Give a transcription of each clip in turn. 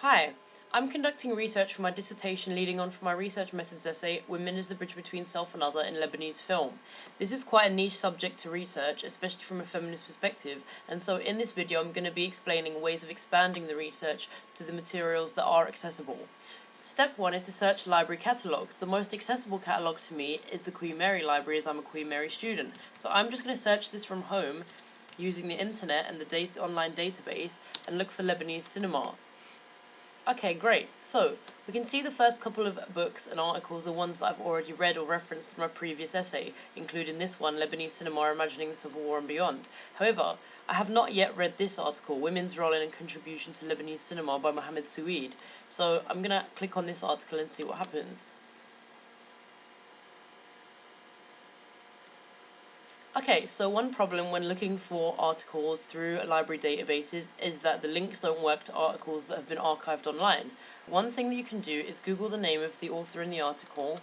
Hi, I'm conducting research for my dissertation leading on from my research methods essay, Women as the Bridge Between Self and Other in Lebanese Film. This is quite a niche subject to research, especially from a feminist perspective, and so in this video I'm going to be explaining ways of expanding the research to the materials that are accessible. Step 1 is to search library catalogues. The most accessible catalogue to me is the Queen Mary Library, as I'm a Queen Mary student. So I'm just going to search this from home using the internet and the online database and look for Lebanese cinema. Okay, great. So, we can see the first couple of books and articles are ones that I've already read or referenced in my previous essay, including this one, Lebanese Cinema Imagining the Civil War and Beyond. However, I have not yet read this article, Women's Role and Contribution to Lebanese Cinema by Mohammed Sueed. So, I'm going to click on this article and see what happens. Okay, so one problem when looking for articles through library databases is that the links don't work to articles that have been archived online. One thing that you can do is Google the name of the author in the article,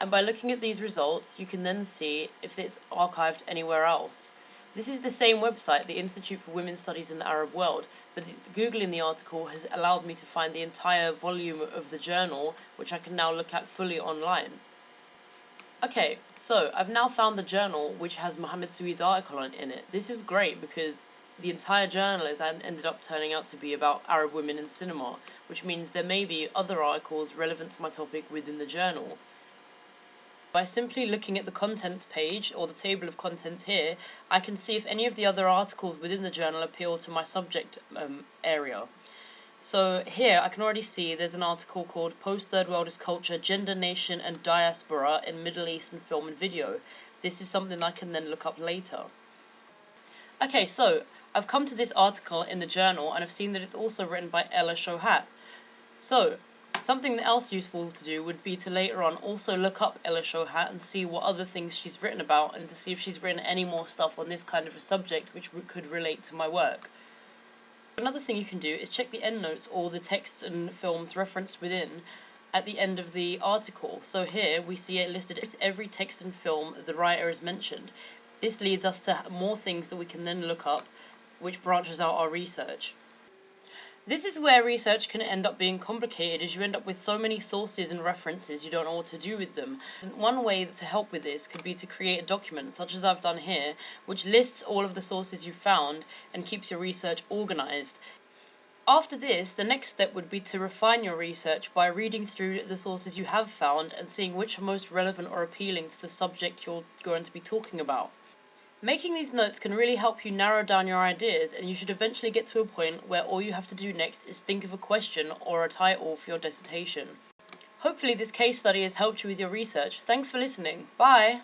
and by looking at these results you can then see if it's archived anywhere else. This is the same website, the Institute for Women's Studies in the Arab World, but Googling the article has allowed me to find the entire volume of the journal, which I can now look at fully online. Okay, so I've now found the journal which has Mohammed Sueed's article in it. This is great because the entire journal has ended up turning out to be about Arab women in cinema, which means there may be other articles relevant to my topic within the journal. By simply looking at the contents page, or the table of contents here, I can see if any of the other articles within the journal appeal to my subject area. So here I can already see there's an article called Post-Third Worldist Culture, Gender, Nation and Diaspora in Middle Eastern Film and Video. This is something I can then look up later. Okay, so I've come to this article in the journal and I've seen that it's also written by Ella Shohat. So, something else useful to do would be to later on also look up Ella Shohat and see what other things she's written about and to see if she's written any more stuff on this kind of a subject which could relate to my work. Another thing you can do is check the endnotes or the texts and films referenced within at the end of the article. So here we see it listed with every text and film the writer has mentioned. This leads us to more things that we can then look up, which branches out our research. This is where research can end up being complicated, as you end up with so many sources and references you don't know what to do with them. One way to help with this could be to create a document, such as I've done here, which lists all of the sources you've found and keeps your research organised. After this, the next step would be to refine your research by reading through the sources you have found and seeing which are most relevant or appealing to the subject you're going to be talking about. Making these notes can really help you narrow down your ideas, and you should eventually get to a point where all you have to do next is think of a question or a title for your dissertation. Hopefully this case study has helped you with your research. Thanks for listening. Bye!